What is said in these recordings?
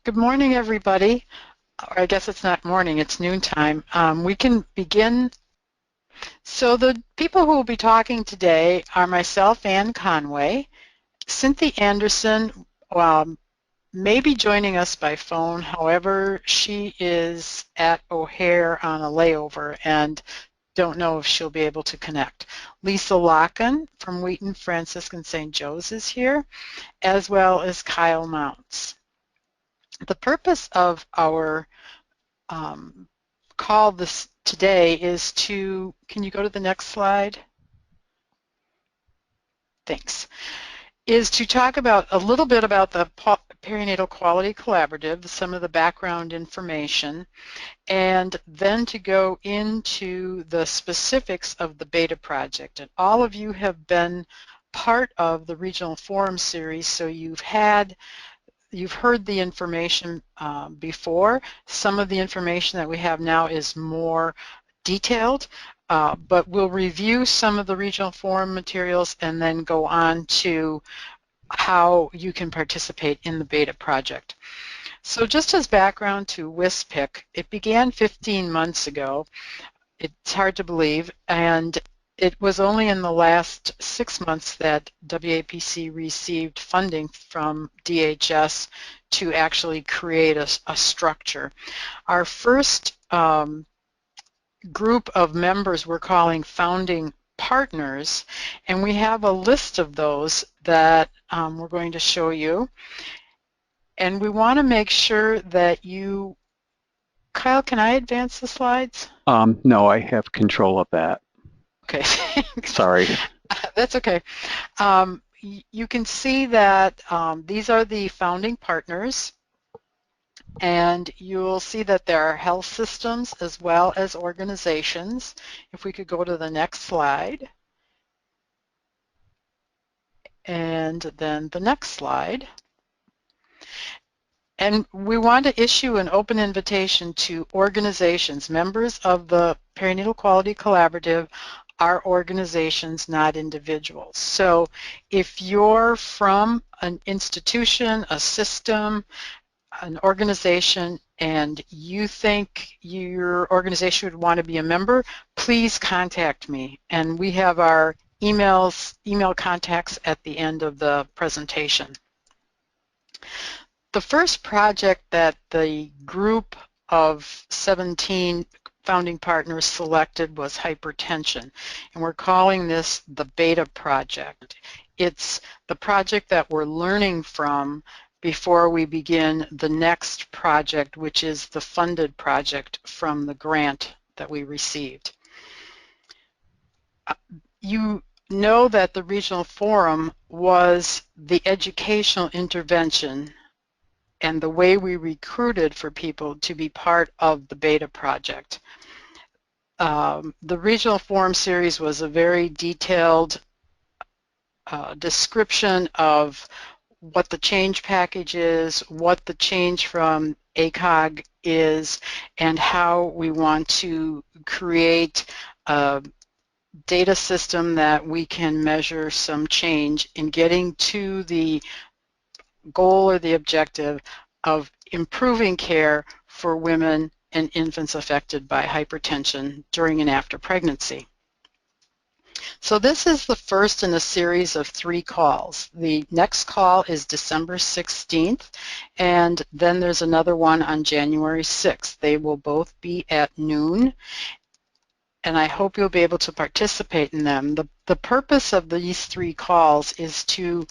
Good morning, everybody. Or I guess it's not morning, it's noontime. We can begin. So the people who will be talking today are myself, Ann Conway. Cynthia Anderson may be joining us by phone. However, she is at O'Hare on a layover and don't know if she'll be able to connect. Lisa Locken from Wheaton Franciscan St. Joe's is here, as well as Kyle Mounts. The purpose of our call this today is to, can you go to the next slide? Thanks. Is to talk about a little bit about the Perinatal Quality Collaborative, some of the background information, and then to go into the specifics of the beta project. And all of you have been part of the Regional Forum series, so you've heard the information before. Some of the information that we have now is more detailed, but we'll review some of the Regional Forum materials and then go on to how you can participate in the beta project. So just as background to WisPQC, it began 15 months ago. It's hard to believe, and it was only in the last 6 months that WAPC received funding from DHS to actually create a structure. Our first group of members we're calling founding partners, and we have a list of those that we're going to show you. And we want to make sure that you, Kyle, can I advance the slides? No, I have control of that. Okay. Sorry. That's okay. You can see that these are the founding partners, and you'll see that there are health systems as well as organizations. If we could go to the next slide. And then the next slide. And we want to issue an open invitation to organizations. Members of the Perinatal Quality Collaborative are organizations, not individuals. So if you're from an institution, a system, an organization, and you think your organization would want to be a member, please contact me. And we have our email contacts at the end of the presentation. The first project that the group of 17 founding partners selected was hypertension, and we're calling this the beta project. It's the project that we're learning from before we begin the next project, which is the funded project from the grant that we received. You know that the Regional Forum was the educational intervention and the way we recruited for people to be part of the beta project. The Regional Forum series was a very detailed description of what the change package is, what the change from ACOG is, and how we want to create a data system that we can measure some change in getting to the goal or the objective of improving care for women and infants affected by hypertension during and after pregnancy. So this is the first in a series of 3 calls. The next call is December 16th, and then there's another one on January 6th. They will both be at noon, and I hope you'll be able to participate in them. The purpose of these 3 calls is to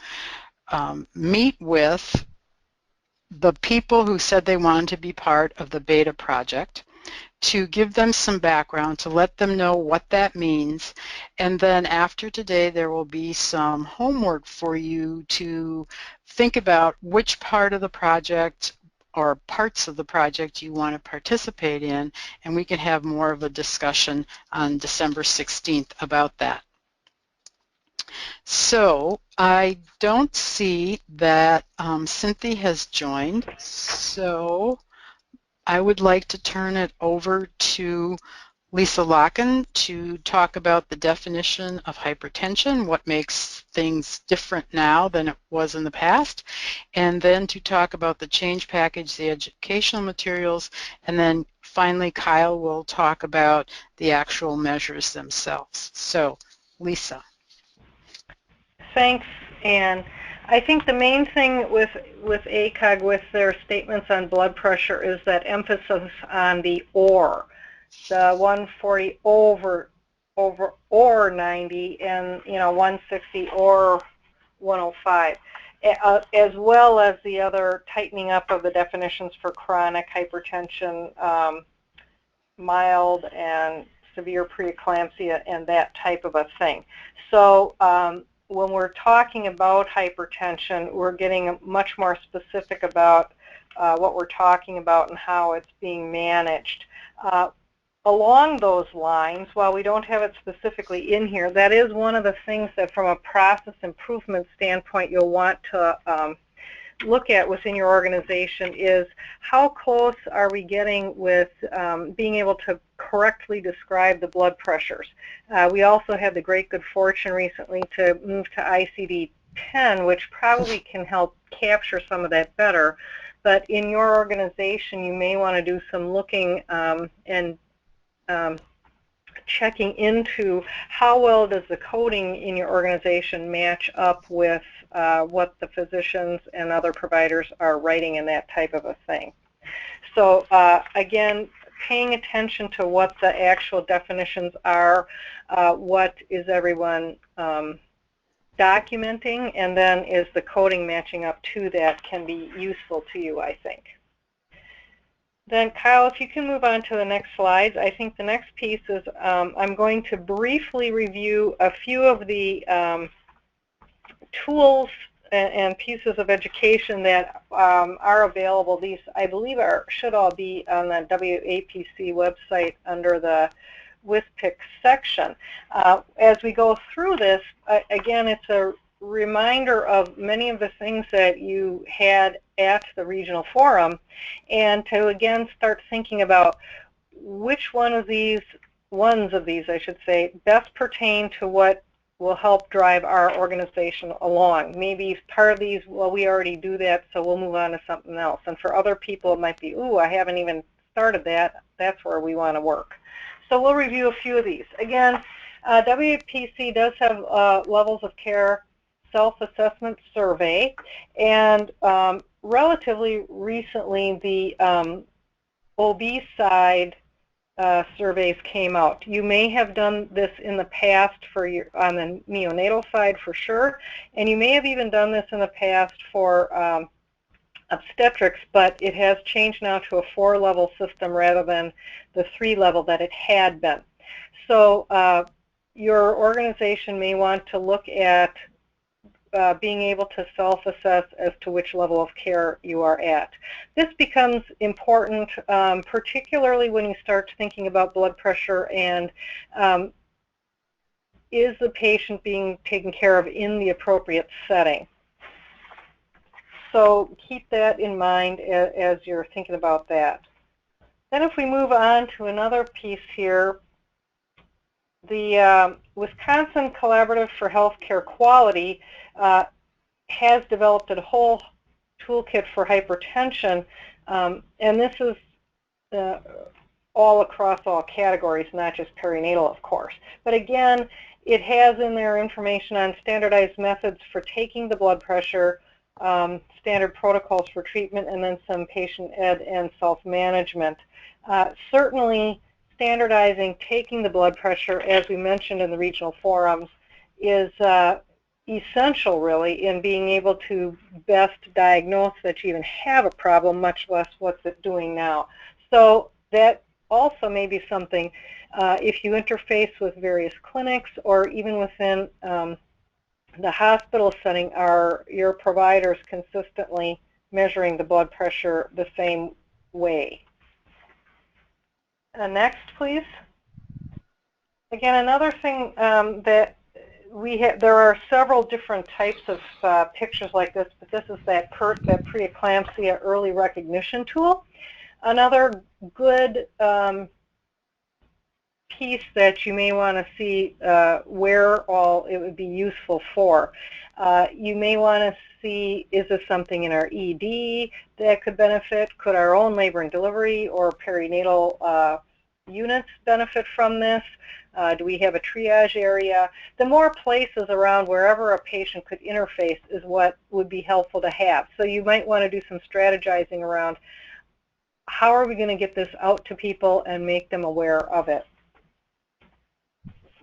meet with the people who said they wanted to be part of the beta project, to give them some background, to let them know what that means, and then after today there will be some homework for you to think about which part of the project or parts of the project you want to participate in, and we can have more of a discussion on December 16th about that. So I don't see that Cynthia has joined, so I would like to turn it over to Lisa Locken to talk about the definition of hypertension, what makes things different now than it was in the past, and then to talk about the change package, the educational materials, and then finally Kyle will talk about the actual measures themselves. So, Lisa. Thanks, Anne. I think the main thing with ACOG, with their statements on blood pressure, is that emphasis on the OR, the 140 over or 90, and 160 or 105, as well as the other tightening up of the definitions for chronic hypertension, mild and severe preeclampsia, and that type of a thing. So when we're talking about hypertension, we're getting much more specific about what we're talking about and how it's being managed. Along those lines, while we don't have it specifically in here, that is one of the things that from a process improvement standpoint you'll want to look at within your organization is how close are we getting with being able to correctly describe the blood pressures. We also had the great good fortune recently to move to ICD-10, which probably can help capture some of that better. But in your organization, you may want to do some looking and checking into how well does the coding in your organization match up with what the physicians and other providers are writing in that type of a thing. So again, paying attention to what the actual definitions are, what is everyone documenting, and then is the coding matching up to that can be useful to you, I think. Then, Kyle, if you can move on to the next slides. I think the next piece is I'm going to briefly review a few of the tools and pieces of education that are available. These, I believe, should all be on the WAPC website under the WisPQC section. As we go through this, again, it's a reminder of many of the things that you had at the regional forum, and to again start thinking about which ones of these, I should say, best pertain to what will help drive our organization along. Maybe part of these, well, we already do that, so we'll move on to something else. And for other people, it might be, ooh, I haven't even started that. That's where we want to work. So we'll review a few of these. Again, WAPC does have levels of care self-assessment survey, and relatively recently the OB side surveys came out. You may have done this in the past for on the neonatal side for sure, and you may have even done this in the past for obstetrics, but it has changed now to a 4-level system rather than the 3-level that it had been. So your organization may want to look at being able to self-assess as to which level of care you are at. This becomes important, particularly when you start thinking about blood pressure and is the patient being taken care of in the appropriate setting. So keep that in mind as you're thinking about that. Then if we move on to another piece here, the Wisconsin Collaborative for Healthcare Quality has developed a whole toolkit for hypertension, and this is all across all categories, not just perinatal, of course. But again, it has in there information on standardized methods for taking the blood pressure, standard protocols for treatment, and then some patient ed and self-management. Certainly, standardizing taking the blood pressure, as we mentioned in the regional forums, is essential, really, in being able to best diagnose that you even have a problem, much less what's it doing now. So that also may be something, if you interface with various clinics or even within the hospital setting, are your providers consistently measuring the blood pressure the same way? Next, please. Again, another thing that we have, there are several different types of pictures like this, but this is that preeclampsia early recognition tool. Another good piece that you may want to see where all it would be useful for. You may want to see, is this something in our ED that could benefit? Could our own labor and delivery or perinatal units benefit from this? Do we have a triage area? The more places around wherever a patient could interface is what would be helpful to have. So you might want to do some strategizing around how are we going to get this out to people and make them aware of it.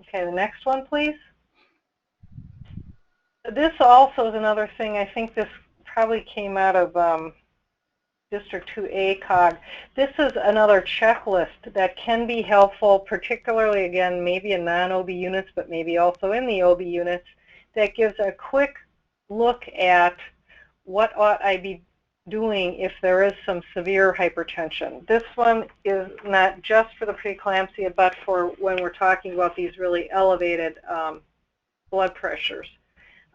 Okay, the next one, please. This also is another thing. I think this probably came out of District 2 ACOG. This is another checklist that can be helpful, particularly, again, maybe in non-OB units, but maybe also in the OB units, that gives a quick look at what ought I be doing if there is some severe hypertension. This one is not just for the preeclampsia, but for when we're talking about these really elevated blood pressures.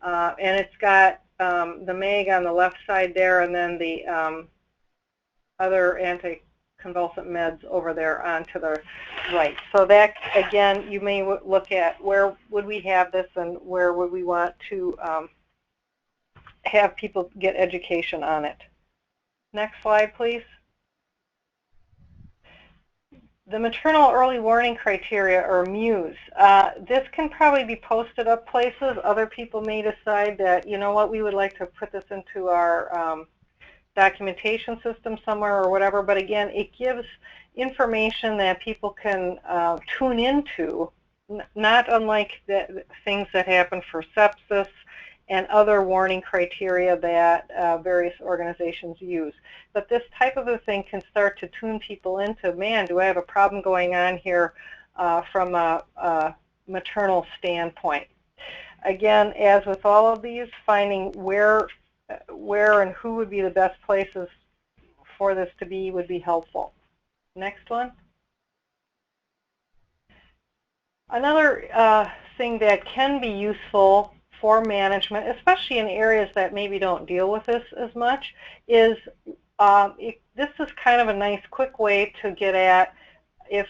And it's got the MEG on the left side there, and then the other anticonvulsant meds over there on to the right. So that, again, you may look at where would we have this and where would we want to have people get education on it. Next slide, please. The maternal early warning criteria, or MUES. This can probably be posted up places. Other people may decide that, you know what, we would like to put this into our documentation system somewhere or whatever. But again, it gives information that people can tune into, not unlike the things that happen for sepsis and other warning criteria that various organizations use. But this type of a thing can start to tune people into, man, do I have a problem going on here from a maternal standpoint? Again, as with all of these, finding where and who would be the best places for this to be would be helpful. Next one. Another thing that can be useful for management, especially in areas that maybe don't deal with this as much, is this is kind of a nice quick way to get at if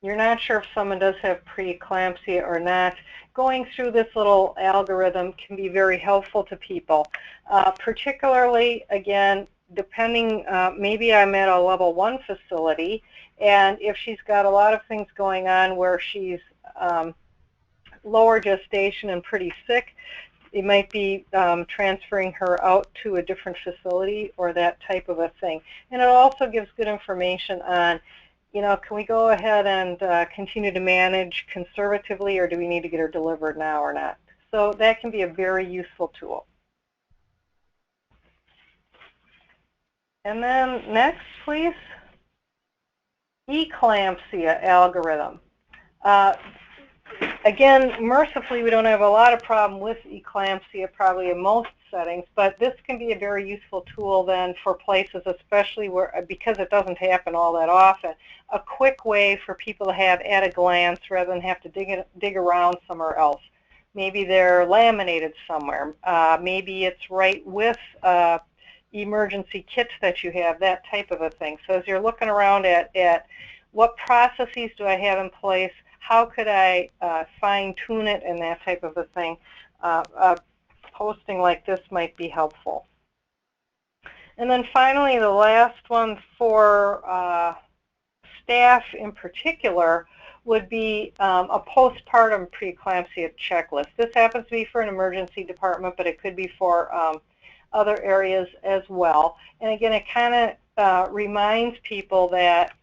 you're not sure if someone does have preeclampsia or not. Going through this little algorithm can be very helpful to people, particularly, again, depending, maybe I'm at a level 1 facility, and if she's got a lot of things going on where she's lower gestation and pretty sick, it might be transferring her out to a different facility or that type of a thing. And it also gives good information on, you know, can we go ahead and continue to manage conservatively, or do we need to get her delivered now or not? So that can be a very useful tool. And then next, please, eclampsia algorithm. Again, mercifully, we don't have a lot of problem with eclampsia probably in most settings, but this can be a very useful tool then for places, especially where, because it doesn't happen all that often, a quick way for people to have at a glance rather than have to dig around somewhere else. Maybe they're laminated somewhere. Maybe it's right with emergency kits that you have, that type of a thing. So as you're looking around at what processes do I have in place, how could I fine-tune it and that type of a thing, posting like this might be helpful. And then finally, the last one for staff in particular would be a postpartum preeclampsia checklist. This happens to be for an emergency department, but it could be for other areas as well. And again, it kind of reminds people that,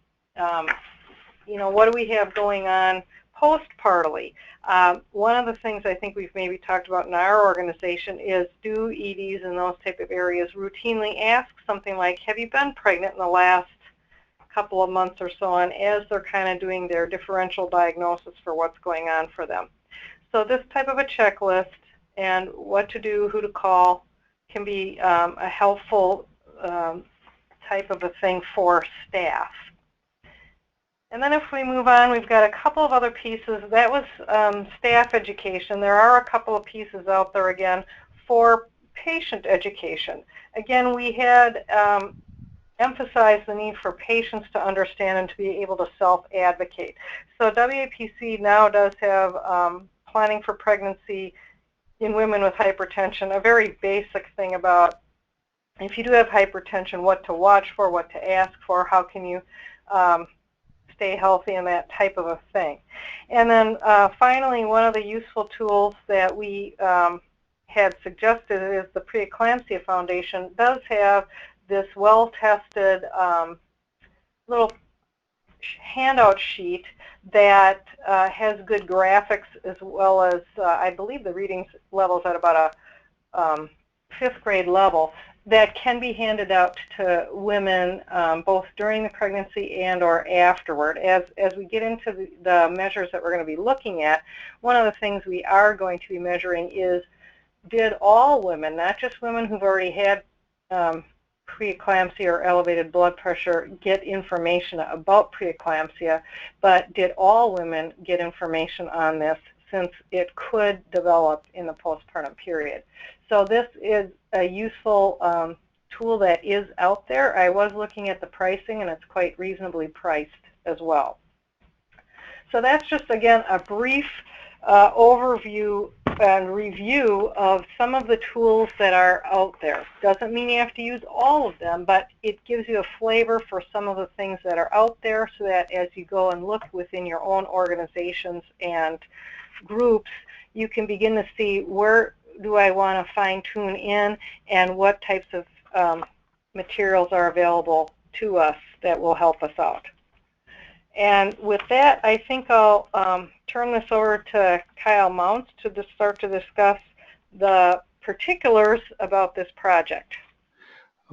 you know, what do we have going on postpartally? One of the things I think we've maybe talked about in our organization is, do EDs in those type of areas routinely ask something like, have you been pregnant in the last couple of months or so on, as they're kind of doing their differential diagnosis for what's going on for them. So this type of a checklist and what to do, who to call, can be a helpful type of a thing for staff. And then if we move on, we've got a couple of other pieces. That was staff education. There are a couple of pieces out there, again, for patient education. Again, we had emphasize the need for patients to understand and to be able to self-advocate. So WAPC now does have planning for pregnancy in women with hypertension, a very basic thing about if you do have hypertension, what to watch for, what to ask for, how can you stay healthy, and that type of a thing. And then finally, one of the useful tools that we had suggested is the Preeclampsia Foundation does have this well-tested little handout sheet that has good graphics, as well as I believe the reading level's at about a 5th grade level, that can be handed out to women both during the pregnancy and or afterward. As we get into the measures that we're going to be looking at, one of the things we are going to be measuring is, did all women, not just women who've already had preeclampsia or elevated blood pressure, get information about preeclampsia, but did all women get information on this, since it could develop in the postpartum period. So this is a useful tool that is out there. I was looking at the pricing, and it's quite reasonably priced as well. So that's just, again, a brief overview and review of some of the tools that are out there. Doesn't mean you have to use all of them, but it gives you a flavor for some of the things that are out there, so that as you go and look within your own organizations and groups, you can begin to see, where do I want to fine-tune in, and what types of materials are available to us that will help us out. And with that, I think I'll turn this over to Kyle Mounts to start to discuss the particulars about this project.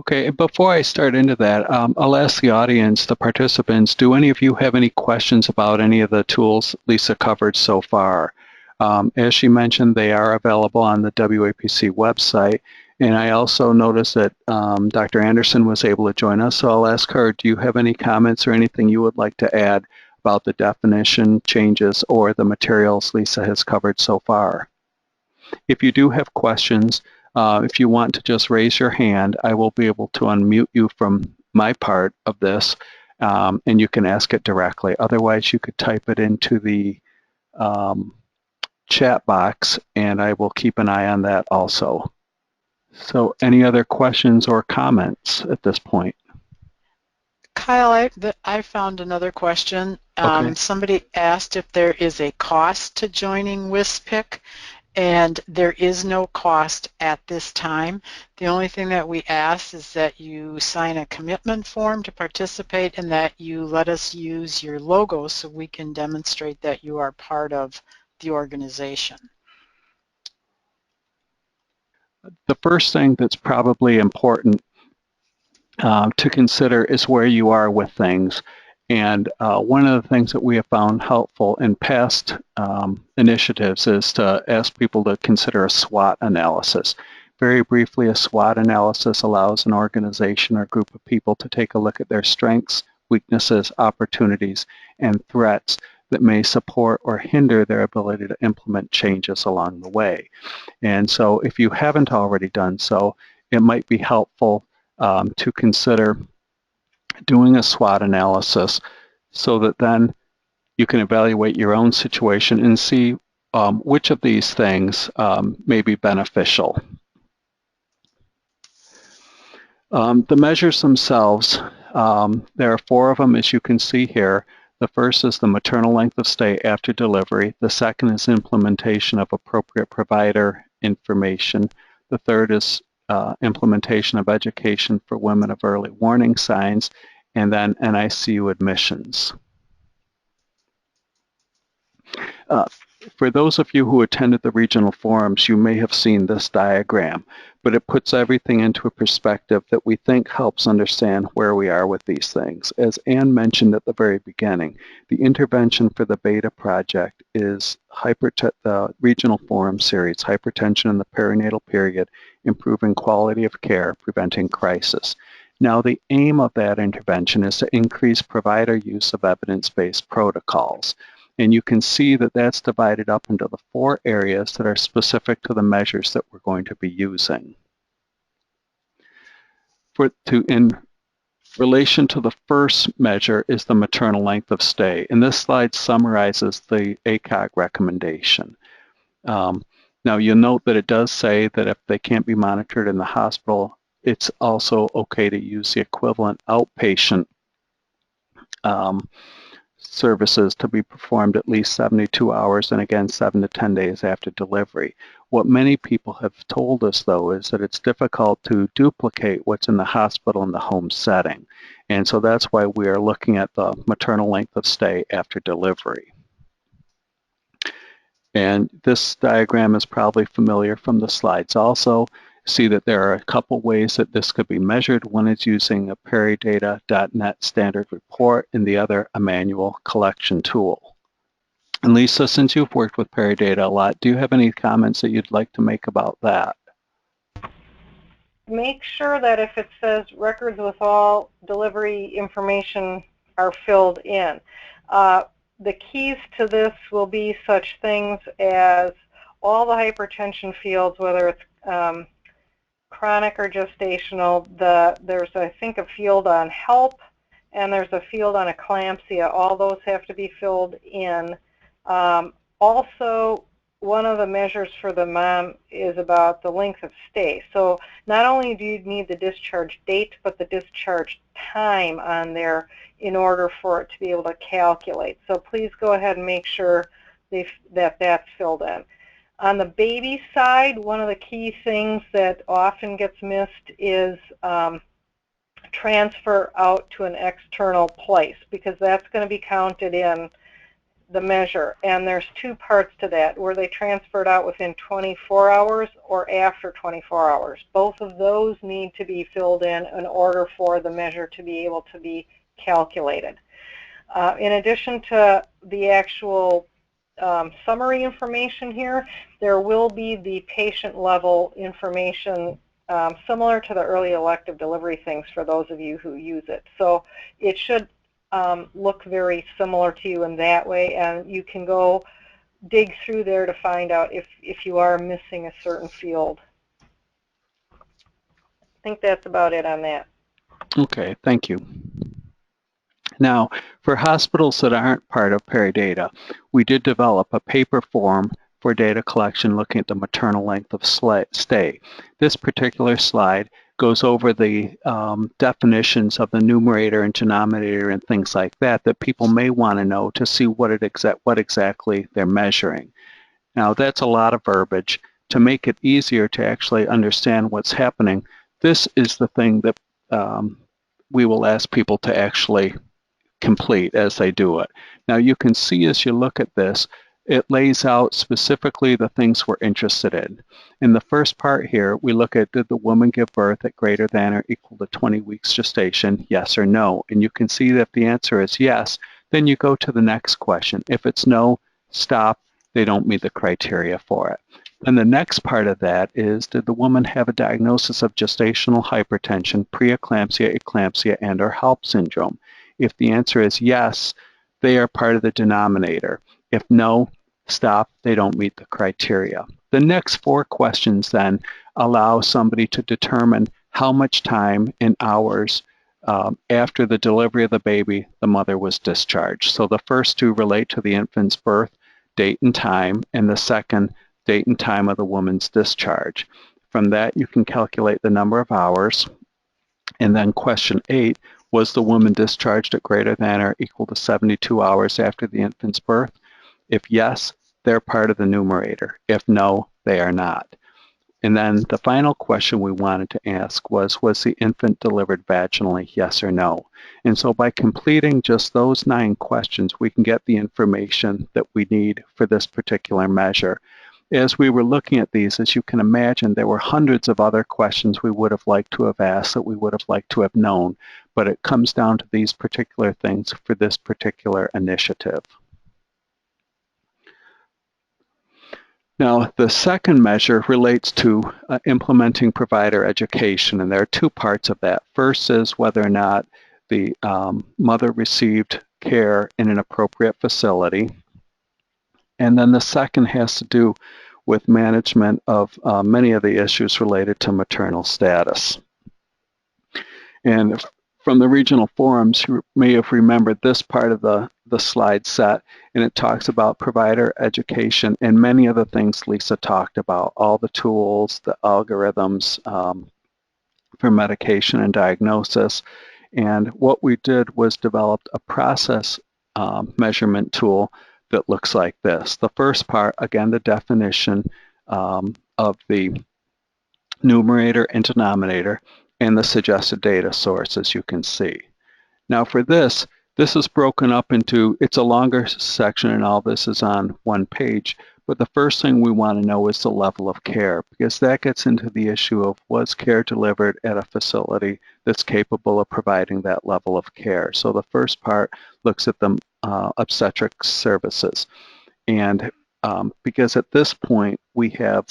Okay, before I start into that, I'll ask the audience, the participants, do any of you have any questions about any of the tools Lisa covered so far? As she mentioned, they are available on the WAPC website. And I also noticed that Dr. Anderson was able to join us, so I'll ask her, do you have any comments or anything you would like to add about the definition changes or the materials Lisa has covered so far? If you do have questions, if you want to just raise your hand, I will be able to unmute you from my part of this, and you can ask it directly. Otherwise, you could type it into the chat box, and I will keep an eye on that also. So any other questions or comments at this point? Kyle, I found another question. Okay. Somebody asked if there is a cost to joining WisPQ, and there is no cost at this time. The only thing that we ask is that you sign a commitment form to participate, and that you let us use your logo so we can demonstrate that you are part of the organization. The first thing that's probably important to consider is where you are with things. And one of the things that we have found helpful in past initiatives is to ask people to consider a SWOT analysis. Very briefly, a SWOT analysis allows an organization or group of people to take a look at their strengths, weaknesses, opportunities, and threats that may support or hinder their ability to implement changes along the way. And so if you haven't already done so, it might be helpful to consider doing a SWOT analysis, so that then you can evaluate your own situation and see which of these things may be beneficial. The measures themselves, there are 4 of them, as you can see here. The first is the maternal length of stay after delivery. The second is implementation of appropriate provider information. The third is implementation of education for women of early warning signs, and then NICU admissions. For those of you who attended the regional forums, you may have seen this diagram, but it puts everything into a perspective that we think helps understand where we are with these things. As Anne mentioned at the very beginning, the intervention for the beta project is the regional forum series, Hypertension in the Perinatal Period, Improving Quality of Care, Preventing Crisis. Now, the aim of that intervention is to increase provider use of evidence-based protocols. And you can see that that's divided up into the 4 areas that are specific to the measures that we're going to be using. relation to the first measure is the maternal length of stay, and this slide summarizes the ACOG recommendation. Now you'll note that it does say that if they can't be monitored in the hospital, it's also okay to use the equivalent outpatient services to be performed at least 72 hours and again 7 to 10 days after delivery. What many people have told us, though, is that it's difficult to duplicate what's in the hospital in the home setting. And so that's why we are looking at the maternal length of stay after delivery. And this diagram is probably familiar from the slides also. See that there are a couple ways that this could be measured. One is using a peridata.net standard report, and the other a manual collection tool. And Lisa, since you've worked with Peridata a lot, do you have any comments that you'd like to make about that? Make sure that if it says records with all delivery information are filled in. The keys to this will be such things as all the hypertension fields, whether it's chronic or gestational. There's, I think, a field on HELP, and there's a field on eclampsia. All those have to be filled in. Also, one of the measures for the mom is about the length of stay. So not only do you need the discharge date, but the discharge time on there in order for it to be able to calculate. So please go ahead and make sure that that's filled in. On the baby side, one of the key things that often gets missed is transfer out to an external place, because that's going to be counted in the measure. And there's two parts to that. Were they transferred out within 24 hours or after 24 hours? Both of those need to be filled in order for the measure to be able to be calculated. In addition to the actual summary information here, there will be the patient level information similar to the early elective delivery things for those of you who use it. So it should look very similar to you in that way, and you can go dig through there to find out if you are missing a certain field. I think that's about it on that. Okay, thank you. Now, for hospitals that aren't part of Peridata, we did develop a paper form for data collection looking at the maternal length of stay. This particular slide goes over the definitions of the numerator and denominator and things like that people may want to know to see what exactly they're measuring. Now, that's a lot of verbiage. To make it easier to actually understand what's happening, this is the thing that we will ask people to actually complete as they do it. Now, you can see as you look at this, it lays out specifically the things we're interested in. In the first part here, we look at, did the woman give birth at greater than or equal to 20 weeks gestation, yes or no? And you can see that if the answer is yes, then you go to the next question. If it's no, stop, they don't meet the criteria for it. Then the next part of that is, did the woman have a diagnosis of gestational hypertension, preeclampsia, eclampsia, and or HELP syndrome? If the answer is yes, they are part of the denominator. If no, stop, they don't meet the criteria. The next four questions then allow somebody to determine how much time in hours after the delivery of the baby the mother was discharged. So the first two relate to the infant's birth, date and time, and the second, date and time of the woman's discharge. From that, you can calculate the number of hours. And then question 8, was the woman discharged at greater than or equal to 72 hours after the infant's birth? If yes, they're part of the numerator. If no, they are not. And then the final question we wanted to ask was the infant delivered vaginally, yes or no? And so by completing just those 9 questions, we can get the information that we need for this particular measure. As we were looking at these, as you can imagine, there were hundreds of other questions we would have liked to have asked that we would have liked to have known, but it comes down to these particular things for this particular initiative. Now, the second measure relates to implementing provider education, and there are 2 parts of that. First is whether or not the mother received care in an appropriate facility. And then the second has to do with management of many of the issues related to maternal status. And from the regional forums, you may have remembered this part of the slide set, and it talks about provider education and many of the things Lisa talked about, all the tools, the algorithms for medication and diagnosis. And what we did was developed a process measurement tool that looks like this. The first part, again, the definition of the numerator and denominator, and the suggested data source, as you can see. Now for this is broken up into, it's a longer section and all this is on one page, but the first thing we want to know is the level of care, because that gets into the issue of, was care delivered at a facility that's capable of providing that level of care? So the first part looks at the obstetric services. And because at this point we have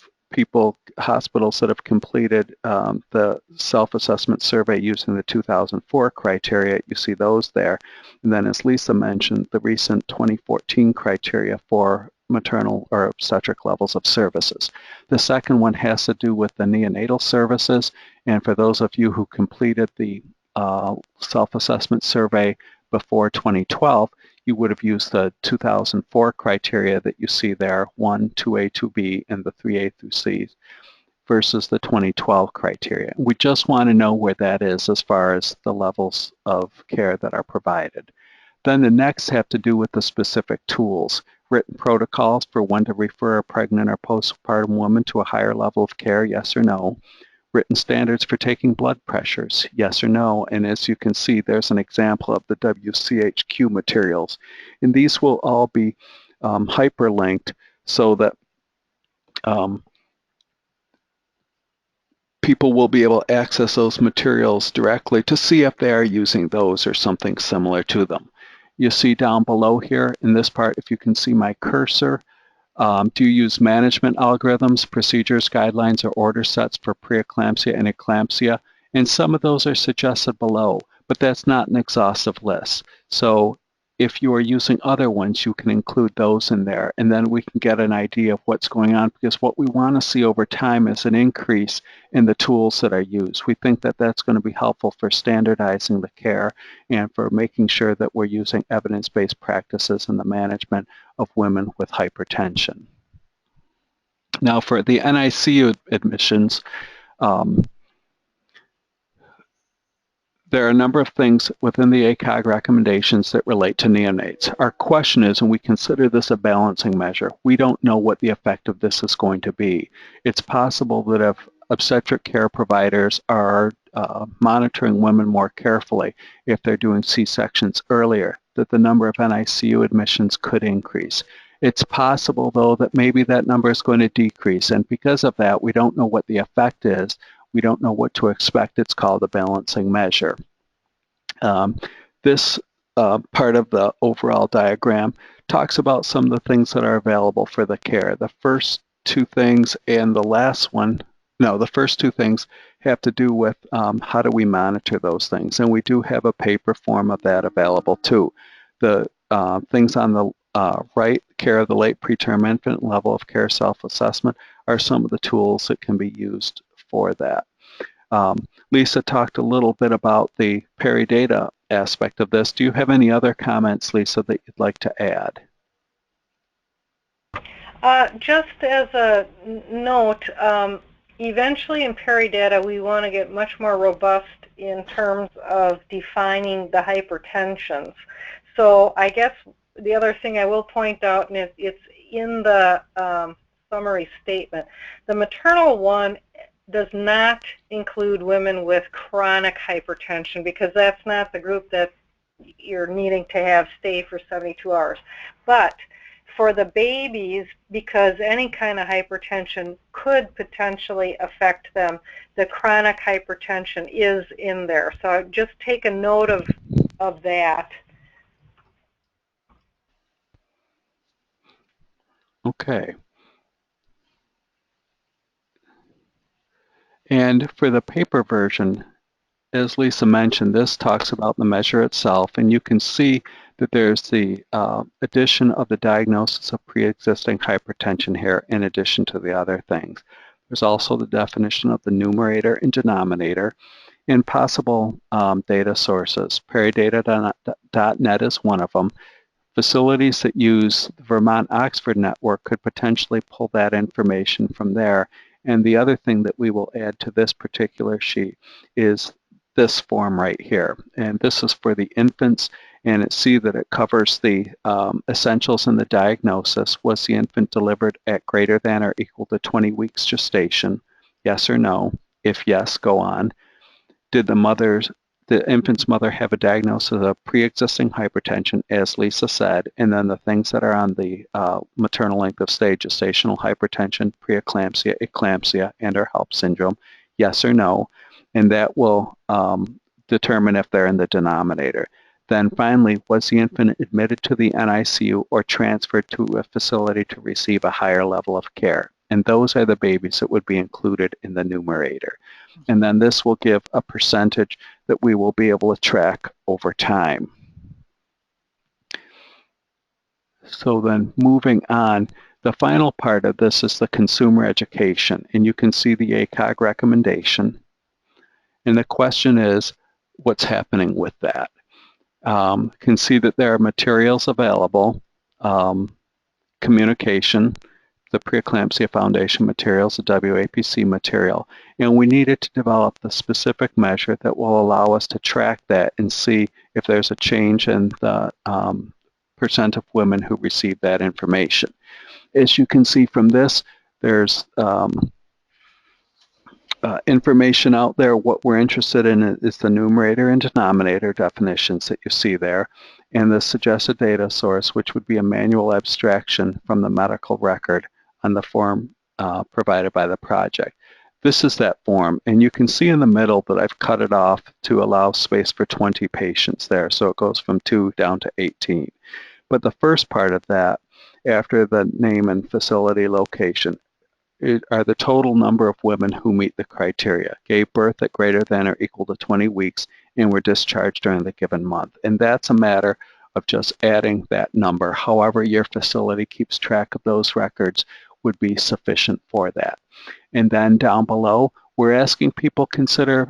hospitals that have completed the self-assessment survey using the 2004 criteria. You see those there. And then, as Lisa mentioned, the recent 2014 criteria for maternal or obstetric levels of services. The second one has to do with the neonatal services. And for those of you who completed the self-assessment survey before 2012, you would have used the 2004 criteria that you see there, 1, 2A, 2B, and the 3A through C, versus the 2012 criteria. We just want to know where that is as far as the levels of care that are provided. Then the next have to do with the specific tools, written protocols for when to refer a pregnant or postpartum woman to a higher level of care, yes or no. Written standards for taking blood pressures, yes or no. And as you can see, there's an example of the WCHQ materials. And these will all be hyperlinked so that people will be able to access those materials directly to see if they are using those or something similar to them. You see down below here in this part, if you can see my cursor, do you use management algorithms, procedures, guidelines, or order sets for preeclampsia and eclampsia? And some of those are suggested below, but that's not an exhaustive list. So if you are using other ones, you can include those in there, and then we can get an idea of what's going on, because what we want to see over time is an increase in the tools that are used. We think that that's going to be helpful for standardizing the care and for making sure that we're using evidence-based practices in the management of women with hypertension. Now for the NICU admissions, there are a number of things within the ACOG recommendations that relate to neonates. Our question is, and we consider this a balancing measure, we don't know what the effect of this is going to be. It's possible that if obstetric care providers are monitoring women more carefully, if they're doing C-sections earlier, that the number of NICU admissions could increase. It's possible, though, that maybe that number is going to decrease, and because of that, we don't know what the effect is. We don't know what to expect. It's called a balancing measure. This part of the overall diagram talks about some of the things that are available for the care. The first two things and the last one, no, the first two things have to do with how do we monitor those things. And we do have a paper form of that available too. The things on the right, care of the late preterm infant, level of care self-assessment, are some of the tools that can be used for that. Lisa talked a little bit about the peri-data aspect of this. Do you have any other comments, Lisa, that you'd like to add? Just as a note, eventually in peri-data we want to get much more robust in terms of defining the hypertensions. So I guess the other thing I will point out, and it's in the summary statement, the maternal one does not include women with chronic hypertension, because that's not the group that you're needing to have stay for 72 hours. But for the babies, because any kind of hypertension could potentially affect them, the chronic hypertension is in there. So just take a note of that. Okay. And for the paper version, as Lisa mentioned, this talks about the measure itself, and you can see that there's the addition of the diagnosis of pre-existing hypertension here in addition to the other things. There's also the definition of the numerator and denominator, and possible data sources. Peridata.net is one of them. Facilities that use the Vermont-Oxford network could potentially pull that information from there. And the other thing that we will add to this particular sheet is this form right here. And this is for the infants, and see that it covers the essentials in the diagnosis. Was the infant delivered at greater than or equal to 20 weeks gestation? Yes or no? If yes, go on. Did the infant's mother have a diagnosis of pre-existing hypertension, as Lisa said, and then the things that are on the maternal length of stay: gestational hypertension, preeclampsia, eclampsia, and or HELP syndrome? Yes or no? And that will determine if they're in the denominator. Then finally, was the infant admitted to the NICU or transferred to a facility to receive a higher level of care? And those are the babies that would be included in the numerator. And then this will give a percentage that we will be able to track over time. So then moving on, the final part of this is the consumer education. And you can see the ACOG recommendation. And the question is, what's happening with that? Can see that there are materials available, communication, the Preeclampsia Foundation materials, the WAPC material, and we needed to develop the specific measure that will allow us to track that and see if there's a change in the percent of women who receive that information. As you can see from this, there's information out there. What we're interested in is the numerator and denominator definitions that you see there, and the suggested data source, which would be a manual abstraction from the medical record on the form provided by the project. This is that form, and you can see in the middle that I've cut it off to allow space for 20 patients there, so it goes from 2 down to 18. But the first part of that, after the name and facility location, are the total number of women who meet the criteria, gave birth at greater than or equal to 20 weeks, and were discharged during the given month. And that's a matter of just adding that number. However your facility keeps track of those records would be sufficient for that. And then down below, we're asking people consider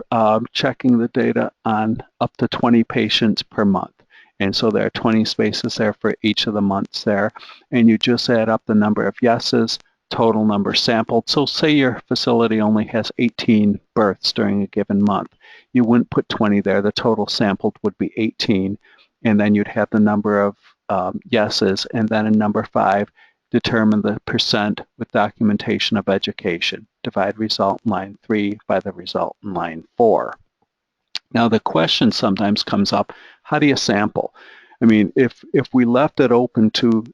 checking the data on up to 20 patients per month. And so there are 20 spaces there for each of the months there. And you just add up the number of yeses, total number sampled. So say your facility only has 18 births during a given month. You wouldn't put 20 there. The total sampled would be 18. And then you'd have the number of yeses. And then in number 5, determine the percent with documentation of education. Divide result in line 3 by the result in line 4. Now the question sometimes comes up, how do you sample? I mean, if we left it open to,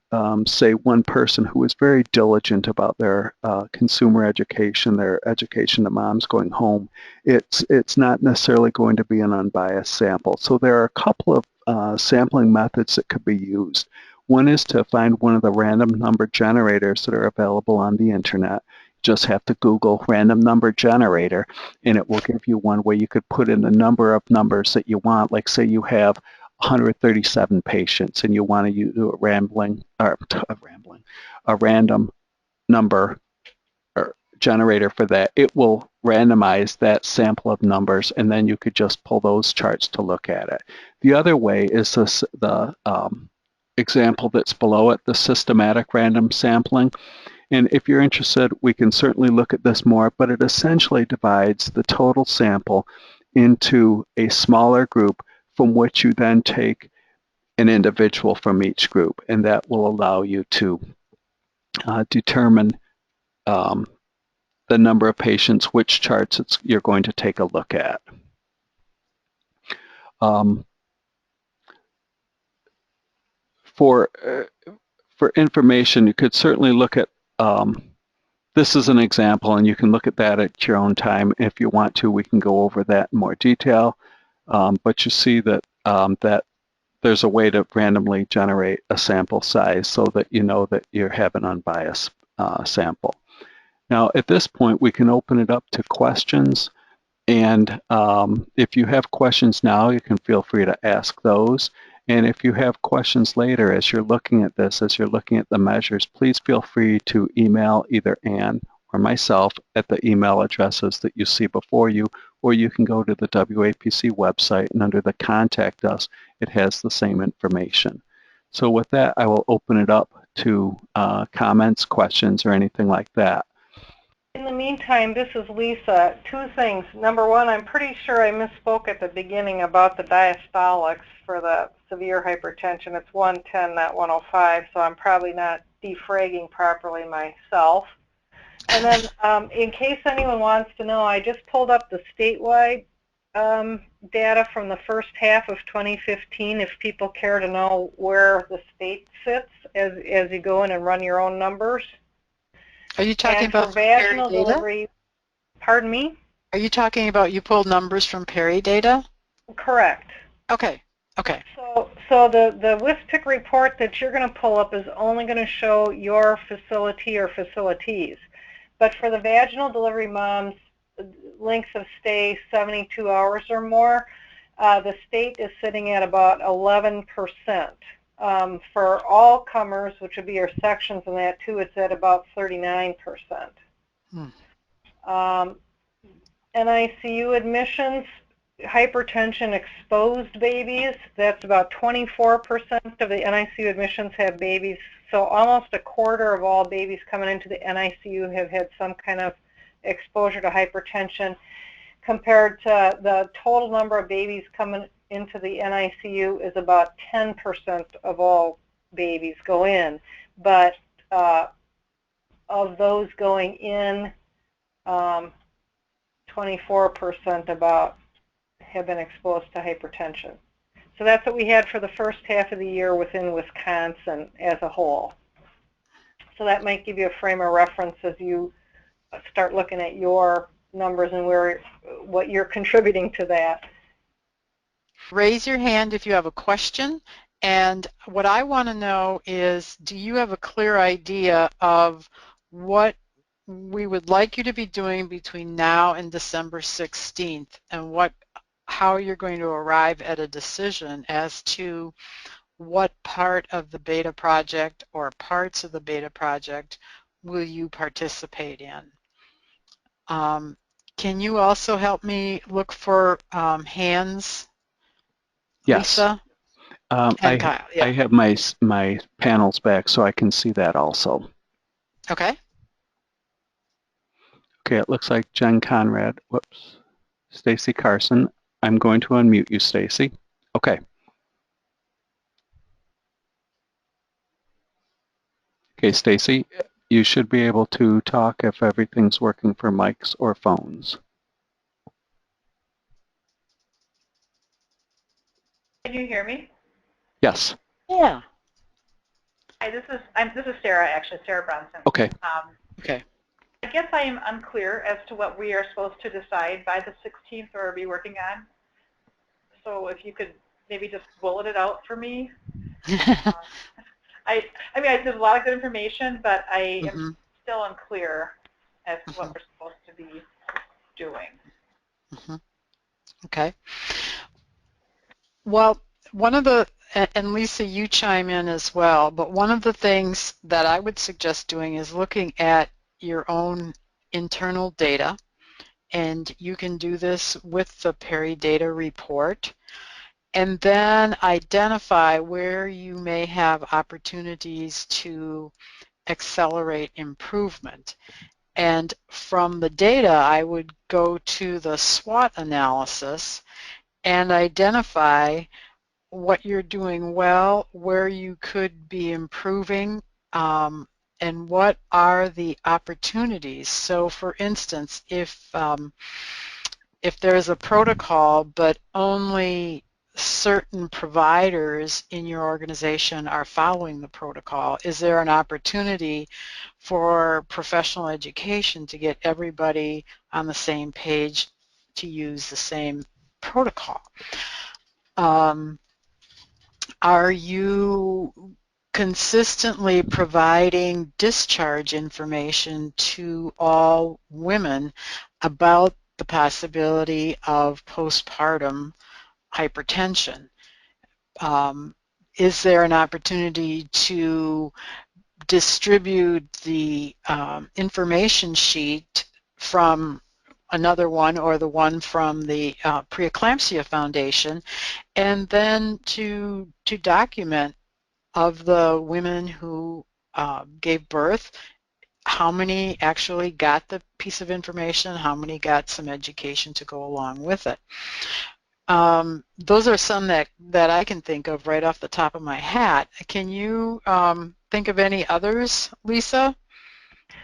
say, one person who was very diligent about their consumer education, their education to moms going home, it's not necessarily going to be an unbiased sample. So there are a couple of sampling methods that could be used. One is to find one of the random number generators that are available on the internet. Just have to Google random number generator, and it will give you one where you could put in the number of numbers that you want. Like say you have 137 patients and you want to use a random number or generator for that. It will randomize that sample of numbers, and then you could just pull those charts to look at it. The other way is the example that's below it, the systematic random sampling. And if you're interested, we can certainly look at this more, but it essentially divides the total sample into a smaller group from which you then take an individual from each group, and that will allow you to determine the number of patients, which charts you're going to take a look at. For information, you could certainly look at this is an example, and you can look at that at your own time. If you want to, we can go over that in more detail. But you see that that there's a way to randomly generate a sample size so that you know that you have an unbiased sample. Now, at this point, we can open it up to questions. And if you have questions now, you can feel free to ask those. And if you have questions later as you're looking at this, as you're looking at the measures, please feel free to email either Ann or myself at the email addresses that you see before you, or you can go to the WAPC website, and under the Contact Us, it has the same information. So with that, I will open it up to comments, questions, or anything like that. In the meantime, this is Lisa. Two things. Number one, I'm pretty sure I misspoke at the beginning about the diastolics for the severe hypertension. It's 110, not 105, so I'm probably not defragging properly myself. And then in case anyone wants to know, I just pulled up the statewide data from the first half of 2015 if people care to know where the state sits as you go in and run your own numbers. Are you talking and about for vaginal Perry data? delivery, pardon me? Are you talking about you pulled numbers from Perry data? Correct. Okay. Okay. So the WisPQ report that you're going to pull up is only going to show your facility or facilities. But for the vaginal delivery moms, lengths of stay 72 hours or more, the state is sitting at about 11%. For all comers, which would be your sections in that too, it's at about 39%. NICU admissions, hypertension exposed babies, that's about 24% of the NICU admissions have babies. So almost a quarter of all babies coming into the NICU have had some kind of exposure to hypertension, compared to the total number of babies coming into the NICU is about 10% of all babies go in. But of those going in, 24% about have been exposed to hypertension. So that's what we had for the first half of the year within Wisconsin as a whole. So that might give you a frame of reference as you start looking at your numbers and what you're contributing to that. Raise your hand if you have a question. And what I want to know is, do you have a clear idea of what we would like you to be doing between now and December 16th, and how you're going to arrive at a decision as to what part of the beta project or parts of the beta project will you participate in? Can you also help me look for hands, Yes. Lisa? And Kyle, yeah. I have my panels back so I can see that also. Okay. Okay, it looks like Jen Conrad, whoops, Stacy Carson. I'm going to unmute you, Stacy. Okay. Okay, Stacy, you should be able to talk if everything's working for mics or phones. Can you hear me? Yes. Yeah. Hi, this is Sarah, actually, Sarah Bronson. Okay. Okay. I guess I am unclear as to what we are supposed to decide by the 16th or be working on. So if you could maybe just bullet it out for me. I mean, there's a lot of good information, but I am still unclear as to what we're supposed to be doing. Okay. Well, one of the, and Lisa, you chime in as well, but one of the things that I would suggest doing is looking at your own internal data, and you can do this with the Perry data report, and then identify where you may have opportunities to accelerate improvement. And from the data, I would go to the SWOT analysis and identify what you're doing well, where you could be improving, and what are the opportunities. So for instance, if there's a protocol but only certain providers in your organization are following the protocol, is there an opportunity for professional education to get everybody on the same page to use the same protocol? Are you consistently providing discharge information to all women about the possibility of postpartum hypertension? Is there an opportunity to distribute the information sheet from another one or the one from the Preeclampsia Foundation, and then to document of the women who gave birth, how many actually got the piece of information, how many got some education to go along with it. Those are some that I can think of right off the top of my hat. Can you think of any others, Lisa?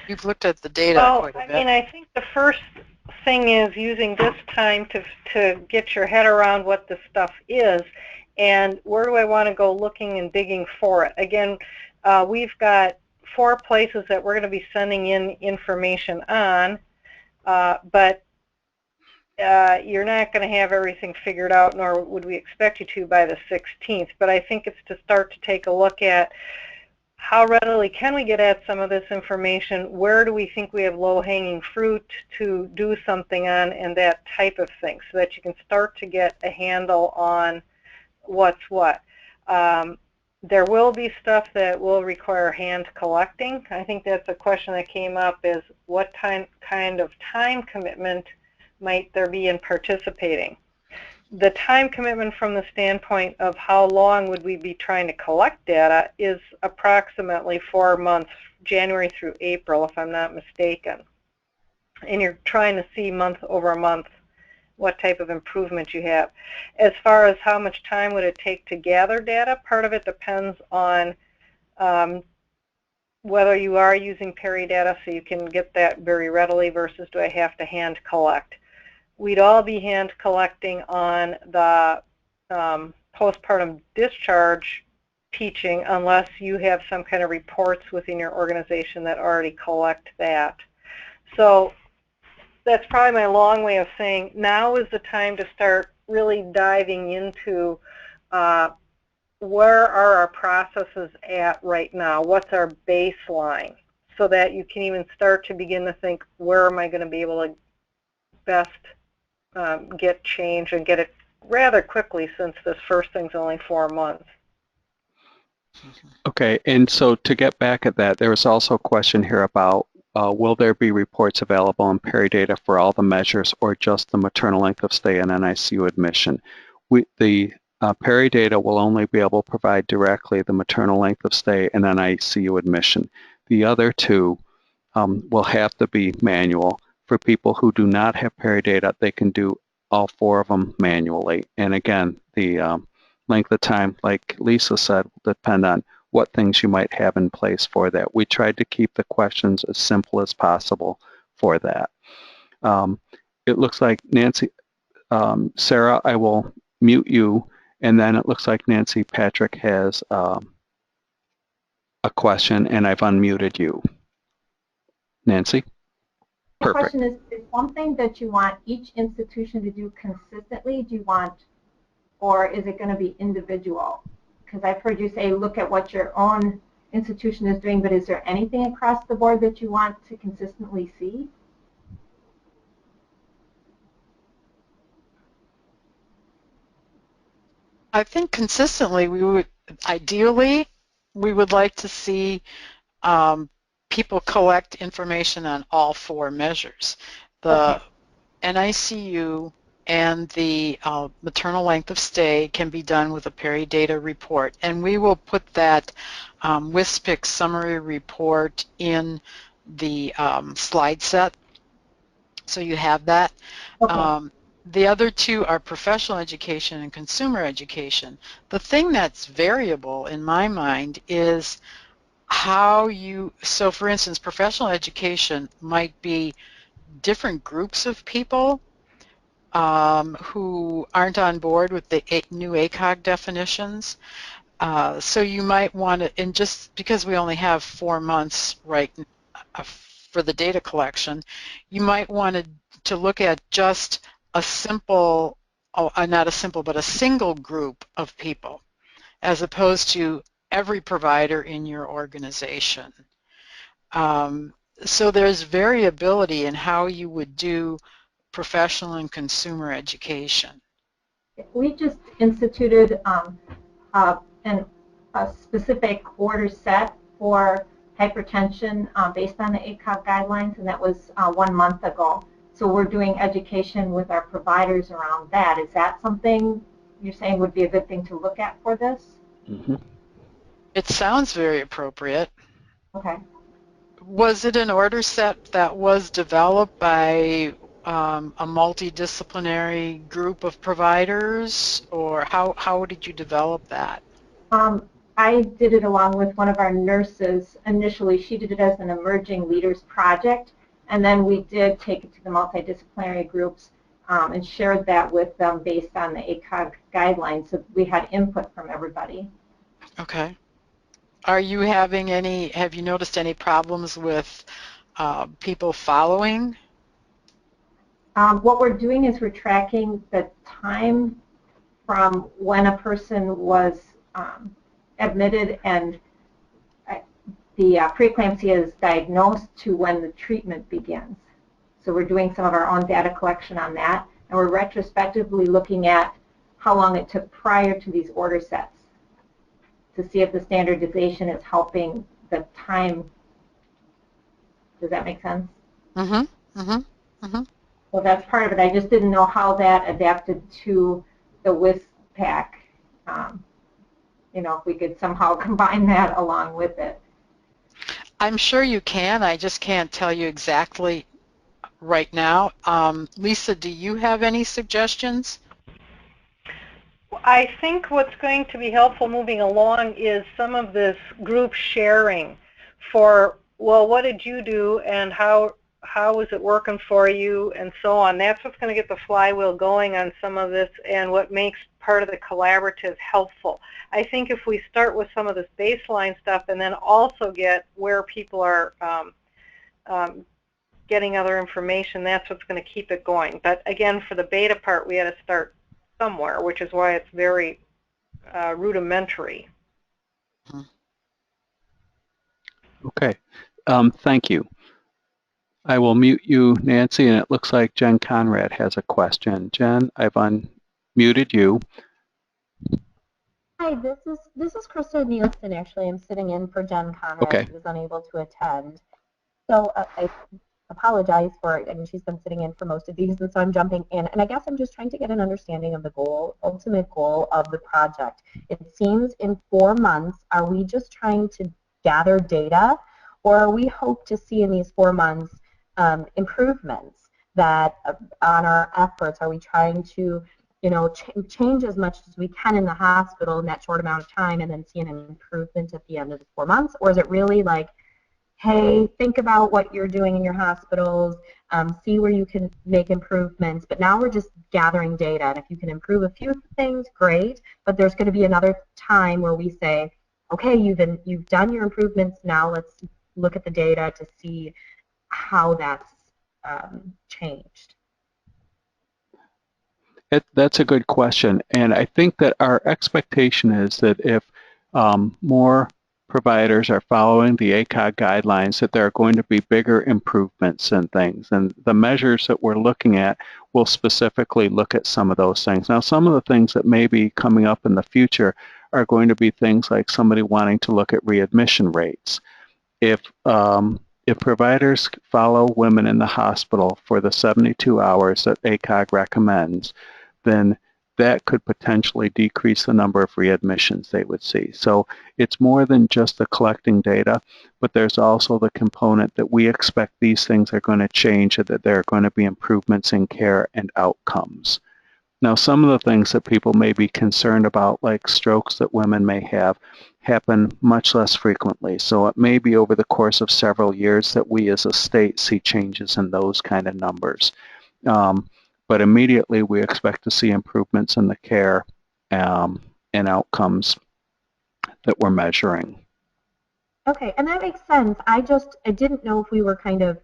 You've looked at the data quite a bit. I mean, I think the first thing is using this time to get your head around what this stuff is and where do I want to go looking and digging for it. Again, we've got 4 places that we're going to be sending in information on, but you're not going to have everything figured out, nor would we expect you to by the 16th. But I think it's to start to take a look at how readily can we get at some of this information, where do we think we have low-hanging fruit to do something on, and that type of thing, so that you can start to get a handle on what's what. There will be stuff that will require hand collecting. I think that's a question that came up, is what kind of time commitment might there be in participating? The time commitment from the standpoint of how long would we be trying to collect data is approximately 4 months, January through April, if I'm not mistaken. And you're trying to see month over month what type of improvement you have. As far as how much time would it take to gather data, part of it depends on whether you are using peri data so you can get that very readily versus do I have to hand collect. We'd all be hand collecting on the postpartum discharge teaching unless you have some kind of reports within your organization that already collect that. So that's probably my long way of saying now is the time to start really diving into where are our processes at right now, what's our baseline, so that you can even start to begin to think, where am I going to be able to best get change and get it rather quickly, since this first thing's only 4 months. Okay, and so to get back at that, there was also a question here about will there be reports available on peri data for all the measures or just the maternal length of stay and NICU admission? The peri data will only be able to provide directly the maternal length of stay and NICU admission. The other two will have to be manual. For people who do not have peri data, they can do all 4 of them manually. And again, the length of time, like Lisa said, will depend on what things you might have in place for that. We tried to keep the questions as simple as possible for that. It looks like Nancy, Sarah, I will mute you, and then it looks like Nancy Patrick has a question, and I've unmuted you. Nancy? The Perfect. question is one thing that you want each institution to do consistently, do you want, or is it going to be individual? Because I've heard you say look at what your own institution is doing, but is there anything across the board that you want to consistently see? I think consistently ideally we would like to see people collect information on all 4 measures. The NICU and the maternal length of stay can be done with a peri data report, and we will put that WisPQC summary report in the slide set, so you have that. Okay. The other 2 are professional education and consumer education. The thing that's variable in my mind is how you, so for instance, professional education might be different groups of people who aren't on board with the new ACOG definitions. So you might want to, and just because we only have 4 months right for the data collection, you might want to look at just a simple, not a simple, but a single group of people, as opposed to every provider in your organization. So there's variability in how you would do professional and consumer education. We just instituted a specific order set for hypertension based on the ACOG guidelines, and that was 1 month ago. So we're doing education with our providers around that. Is that something you're saying would be a good thing to look at for this? Mm-hmm. It sounds very appropriate. Okay. Was it an order set that was developed by a multidisciplinary group of providers, or how did you develop that? I did it along with one of our nurses. Initially, she did it as an emerging leaders project, and then we did take it to the multidisciplinary groups and shared that with them based on the ACOG guidelines. So we had input from everybody. Okay. Are you having any, have you noticed any problems with people following? What we're doing is we're tracking the time from when a person was admitted and the preeclampsia is diagnosed to when the treatment begins. So we're doing some of our own data collection on that, and we're retrospectively looking at how long it took prior to these order sets to see if the standardization is helping the time. Does that make sense? Mm-hmm. Mm-hmm. Mm-hmm. Well, that's part of it. I just didn't know how that adapted to the WisPAC. You know, if we could somehow combine that along with it. I'm sure you can. I just can't tell you exactly right now. Lisa, do you have any suggestions? I think what's going to be helpful moving along is some of this group sharing for, well, what did you do and how was it working for you and so on. That's what's going to get the flywheel going on some of this and what makes part of the collaborative helpful. I think if we start with some of this baseline stuff and then also get where people are getting other information, that's what's going to keep it going. But again, for the beta part, we had to start somewhere, which is why it's very rudimentary. Okay, thank you. I will mute you, Nancy, and it looks like Jen Conrad has a question. Jen, I've unmuted you. Hi, this is Krista Nielsen. Actually, I'm sitting in for Jen Conrad. Okay. She was unable to attend. So I apologize for it. I mean, she's been sitting in for most of these, and so I'm jumping in. And I guess I'm just trying to get an understanding of the ultimate goal of the project. It seems in 4 months, are we just trying to gather data, or are we hope to see in these 4 months improvements that on our efforts? Are we trying to change as much as we can in the hospital in that short amount of time and then see an improvement at the end of the 4 months? Or is it really like, hey, think about what you're doing in your hospitals, see where you can make improvements, but now we're just gathering data, and if you can improve a few things, great, but there's going to be another time where we say, okay, you've done your improvements, now let's look at the data to see how that's changed. That's a good question, and I think that our expectation is that if more providers are following the ACOG guidelines, that there are going to be bigger improvements in things, and the measures that we're looking at will specifically look at some of those things. Now, some of the things that may be coming up in the future are going to be things like somebody wanting to look at readmission rates. If providers follow women in the hospital for the 72 hours that ACOG recommends, then that could potentially decrease the number of readmissions they would see. So it's more than just the collecting data, but there's also the component that we expect these things are going to change, that there are going to be improvements in care and outcomes. Now, some of the things that people may be concerned about, like strokes that women may have, happen much less frequently. So it may be over the course of several years that we as a state see changes in those kind of numbers. But immediately we expect to see improvements in the care and outcomes that we're measuring. Okay, and that makes sense. I didn't know if we were kind of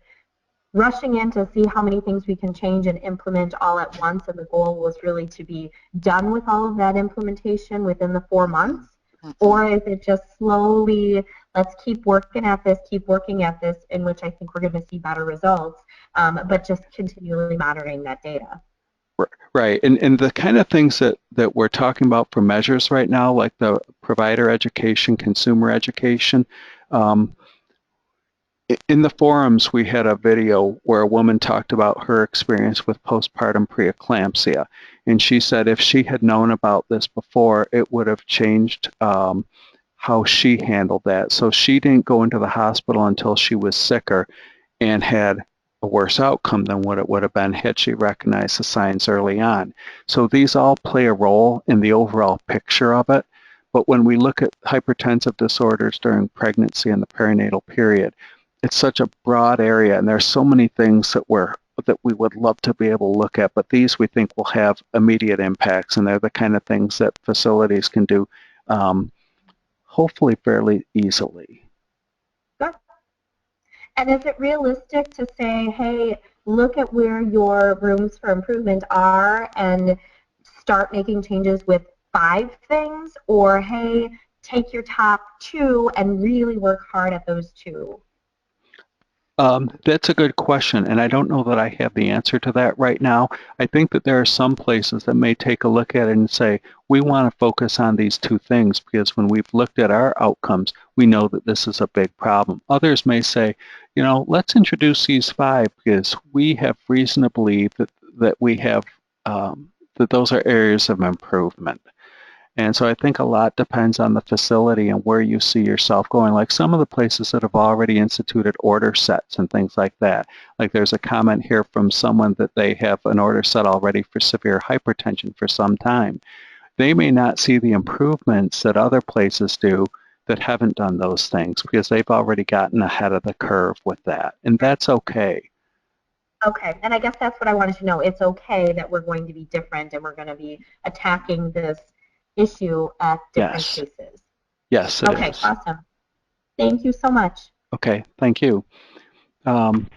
rushing in to see how many things we can change and implement all at once, and the goal was really to be done with all of that implementation within the 4 months, or is it just slowly, let's keep working at this, in which I think we're going to see better results, but just continually monitoring that data. Right, and the kind of things that we're talking about for measures right now, like the provider education, consumer education, in the forums, we had a video where a woman talked about her experience with postpartum preeclampsia. And she said if she had known about this before, it would have changed how she handled that. So she didn't go into the hospital until she was sicker and had a worse outcome than what it would have been had she recognized the signs early on. So these all play a role in the overall picture of it. But when we look at hypertensive disorders during pregnancy and the perinatal period, it's such a broad area, and there's so many things that we would love to be able to look at, but these we think will have immediate impacts, and they're the kind of things that facilities can do hopefully fairly easily. Sure. And is it realistic to say, hey, look at where your rooms for improvement are and start making changes with 5 things, or hey, take your top 2 and really work hard at those 2? That's a good question, and I don't know that I have the answer to that right now. I think that there are some places that may take a look at it and say, we want to focus on these 2 things because when we've looked at our outcomes, we know that this is a big problem. Others may say, you know, let's introduce these 5 because we have reason to believe that we have that those are areas of improvement. And so I think a lot depends on the facility and where you see yourself going. Like some of the places that have already instituted order sets and things like that. Like there's a comment here from someone that they have an order set already for severe hypertension for some time. They may not see the improvements that other places do that haven't done those things because they've already gotten ahead of the curve with that. And that's okay. Okay, and I guess that's what I wanted to know. It's okay that we're going to be different and we're going to be attacking this issue at different cases. Yes, it is. Okay, awesome. Thank you so much. Okay, thank you. And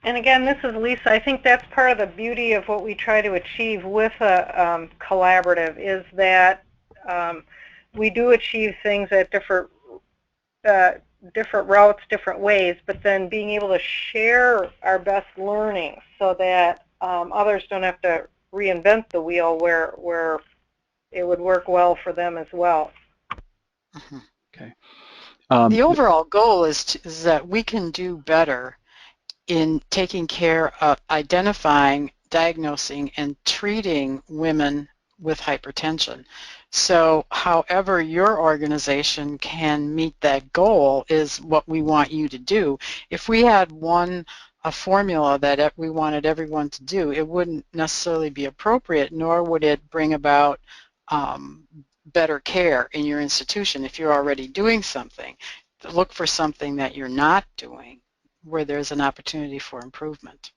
again, this is Lisa. I think that's part of the beauty of what we try to achieve with a collaborative is that we do achieve things at different routes, different ways, but then being able to share our best learning so that others don't have to reinvent the wheel where it would work well for them as well. Mm-hmm. Okay. The overall goal is that we can do better in taking care of identifying, diagnosing, and treating women with hypertension. So however your organization can meet that goal is what we want you to do. If we had a formula that we wanted everyone to do, it wouldn't necessarily be appropriate, nor would it bring about better care in your institution. If you're already doing something, look for something that you're not doing where there's an opportunity for improvement.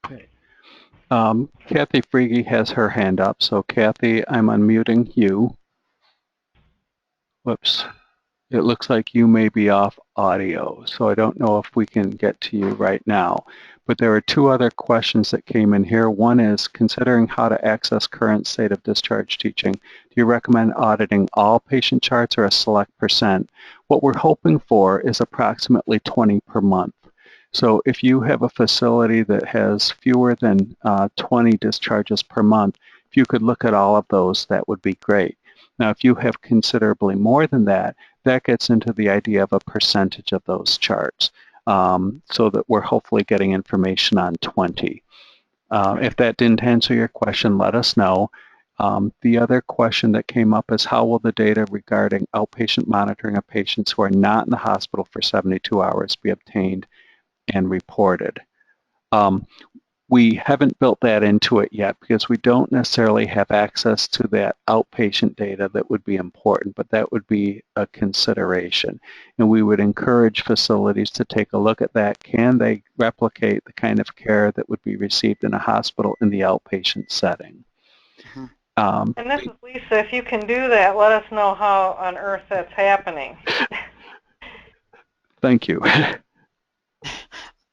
Okay. Kathy Friege has her hand up. So Kathy, I'm unmuting you. Whoops. It looks like you may be off audio, so I don't know if we can get to you right now. But there are 2 other questions that came in here. One is, considering how to access current state of discharge teaching, do you recommend auditing all patient charts or a select percent? What we're hoping for is approximately 20 per month. So if you have a facility that has fewer than 20 discharges per month, if you could look at all of those, that would be great. Now, if you have considerably more than that, that gets into the idea of a percentage of those charts, so that we're hopefully getting information on 20. If that didn't answer your question, let us know. The other question that came up is, how will the data regarding outpatient monitoring of patients who are not in the hospital for 72 hours be obtained and reported? We haven't built that into it yet because we don't necessarily have access to that outpatient data that would be important, but that would be a consideration. And we would encourage facilities to take a look at that. Can they replicate the kind of care that would be received in a hospital in the outpatient setting? Mm-hmm. And this is Lisa. If you can do that, let us know how on earth that's happening. Thank you.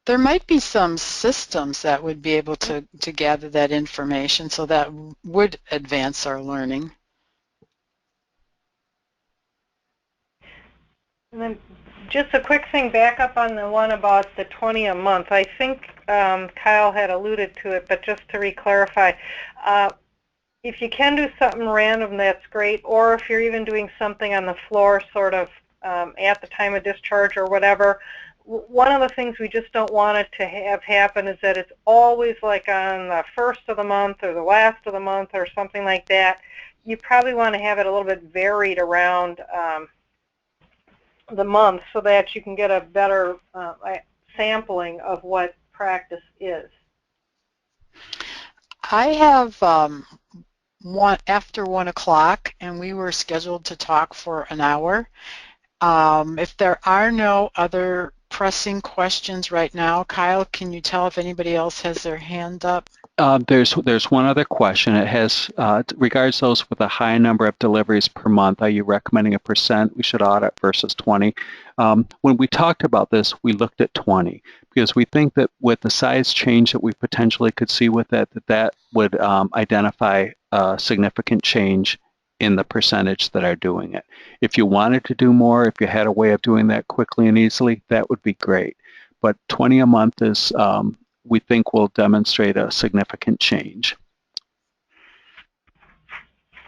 There might be some systems that would be able to gather that information, so that would advance our learning. And then just a quick thing back up on the one about the 20 a month. I think Kyle had alluded to it, but just to re-clarify, if you can do something random, that's great, or if you're even doing something on the floor, sort of at the time of discharge or whatever. One of the things we just don't want it to have happen is that it's always like on the first of the month or the last of the month or something like that. You probably want to have it a little bit varied around the month so that you can get a better sampling of what practice is. I have after 1 o'clock, and we were scheduled to talk for an hour. If there are no other pressing questions right now, Kyle, can you tell if anybody else has their hand up? There's one other question. It has regards those with a high number of deliveries per month. Are you recommending a percent we should audit versus 20? When we talked about this, we looked at 20 because we think that with the size change that we potentially could see with that would identify a significant change in the percentage that are doing it. If you wanted to do more, if you had a way of doing that quickly and easily, that would be great. But 20 a month is we think will demonstrate a significant change.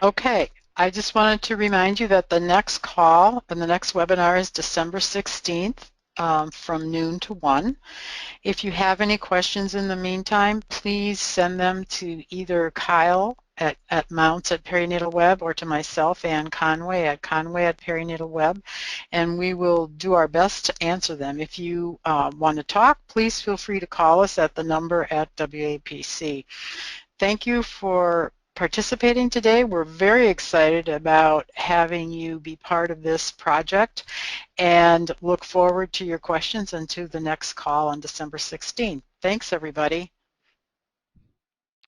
Okay, I just wanted to remind you that the next call and the next webinar is December 16th from noon to 1. If you have any questions in the meantime, please send them to either Kyle at Mounts at Perinatal Web or to myself, Ann Conway at Perinatal Web, and we will do our best to answer them. If you want to talk, please feel free to call us at the number at WAPC. Thank you for participating today. We're very excited about having you be part of this project and look forward to your questions and to the next call on December 16th. Thanks, everybody.